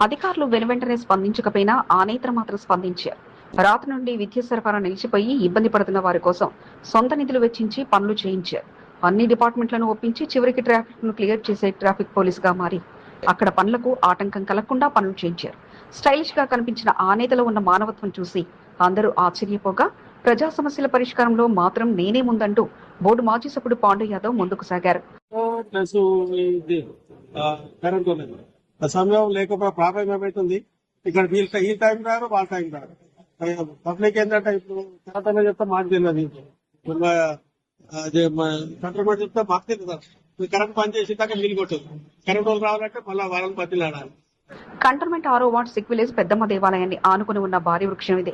అధికారులు వెనువెంటనే స్పందించకపోయినా ఆ నేతలు మాత్రం స్పందించారు. రాత్రి నుండి విద్యుత్ సరఫరా నిలిచిపోయి ఇబ్బంది పడుతున్న వారి కోసం సొంత నిధులు వెచ్చించి పనులు చేయించారు. అన్ని డిపార్ట్మెంట్లను ఒప్పించి చివరికి ట్రాఫిక్ ను క్లియర్ చేసే ట్రాఫిక్ పోలీస్ గా మారి అక్కడ పనులకు ఆటంకం కలగకుండా పనులు చేయించారు. స్టైలిష్ గా కనిపించిన ఆ నేతలో ఉన్న మానవత్వం చూసి అందరూ ఆశ్చర్యపోగా ప్రజా సమస్యల పరిష్కారంలో మాత్రం నేనే ముందంటూ బోర్డు మాజీ సభ్యుడు పాండు యాదవ్ ముందుకు సాగారు. సమయం లేకపోతే ప్రాబ్లం ఏమైతుంది, ఇక్కడ ఈ టైం రారు, వాళ్ళ టైం రారు. పబ్లిక్ ఏంటంటే ఇప్పుడు కరెక్ట్ చెప్తే మాకు తెలియదు, కంట్రోల్ చెప్తే మాకు తెలియదు. కరెంట్ పని చేసి దాకా నీళ్ళు కొట్టదు. కరెంట్ వాళ్ళు రావాలంటే మళ్ళీ వాళ్ళని బతిలాడాలి. కంటోన్మెంట్ 6వ వార్డు సిక్ విలేజ్ పెద్దమ్మ దేవాలయాన్ని ఆనుకుని ఉన్న భారీ వృక్షం ఇదే.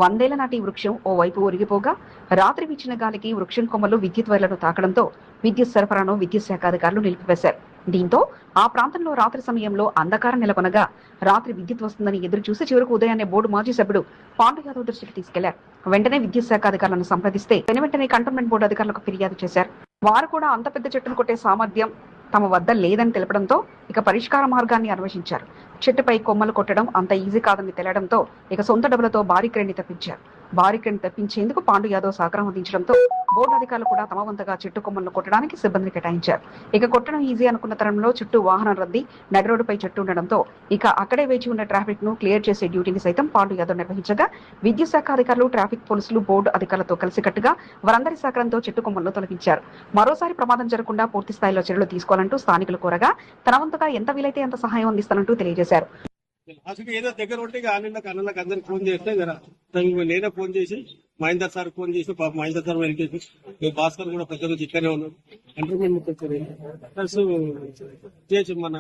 100 ఏళ్ల నాటి వృక్షం ఓ వైపు ఒరిగిపోగా రాత్రి వీచిన గాలికి వృక్షం కొమ్మలు విద్యుత్ వైర్లను తాకడంతో విద్యుత్ సరఫరాను విద్యుత్ శాఖ అధికారులు నిలిపివేశారు. దీంతో ఆ ప్రాంతంలో రాత్రి సమయంలో అంధకారం నెలకొనగా రాత్రి విద్యుత్ వస్తుందని ఎదురు చూసి చివరకు ఉదయాన్నే బోర్డు మాజీ సభ్యుడు పాండు యాదవ్ దృష్టికి తీసుకెళ్లారు. వెంటనే విద్యుత్ శాఖ అధికారులను సంప్రదిస్తే వెంటనే కంటోన్మెంట్ బోర్డు అధికారులకు ఫిర్యాదు చేశారు. వారు కూడా అంత పెద్ద చెట్టును కొట్టే సామర్థ్యం తమ వద్ద లేదని తెలపడంతో ఇక పరిష్కార మార్గాన్ని అన్వేషించారు. చెట్టుపై కొమ్మలు కొట్టడం అంత ఈజీ కాదని తెలియడంతో ఇక సొంత డబ్బులతో భారీ క్రేన్ ని తెప్పించారు. భారీ క్రేన్ తెప్పించేందుకు పాండు యాదవ్ సహకారం అందించడంతో బోర్డు అధికారులు కూడా తమ వంతుగా చెట్టు కొమ్మలను కొట్టడానికి సిబ్బందిని కేటాయించారు. ఇక కొట్టడం ఈజీ అనుకున్న తరంలో చుట్టూ వాహనం రద్దీ, నడిరోడ్డుపై చెట్టు ఉండడంతో ఇక అక్కడే వేచి ఉన్న ట్రాఫిక్ ను క్లియర్ చేసే డ్యూటీని సైతం పాండు యాదవ్ నిర్వహించగా విద్యుత్ శాఖ అధికారులు, ట్రాఫిక్ పోలీసులు, బోర్డు అధికారులతో కలిసికట్టుగా వారందరి సహకారంతో చెట్టు కొమ్మలను తొలగించారు. మరోసారి ప్రమాదం జరగకుండా పూర్తి స్థాయిలో చర్యలు తీసుకోవాలంటూ స్థానికులు కోరగా తన వంతుగా ఎంత వీలైతే అంత సహాయం అందిస్తానంటూ తెలియజేశారు. అసలు ఏదో దగ్గర ఉంటే ఆనందకు అన్నలకు అందరికి ఫోన్ చేస్తే నేనే ఫోన్ చేసి మహేందర్ సార్ ఫోన్ చేసి మహేందర్ సార్ వెళ్ళి భాస్కర్ కూడా పెద్ద రోజు ఇక్కడే ఉన్నాడు. చేసి మన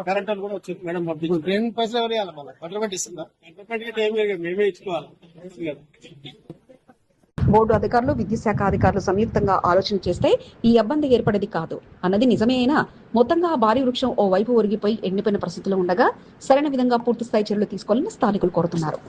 కరెంట్ కూడా వచ్చి మేడం పంపించి పైసలు ఎవరు ఇవ్వాలి, మళ్ళీ గవర్నమెంట్ ఇస్తుందా? గవర్నమెంట్ మేమే ఇచ్చుకోవాలి. బోర్డు అధికారులు, విద్యుత్ శాఖ అధికారులు సంయుక్తంగా ఆలోచన చేస్తే ఈ ఇబ్బంది ఏర్పడేది కాదు అన్నది నిజమే. అయినా మొత్తంగా ఆ భారీ వృక్షం ఓ వైపు ఒరిగిపోయి ఎండిపోయిన పరిస్థితిలో ఉండగా సరైన విధంగా పూర్తి స్థాయి చర్యలు తీసుకోవాలని స్థానికులు కోరుతున్నారు.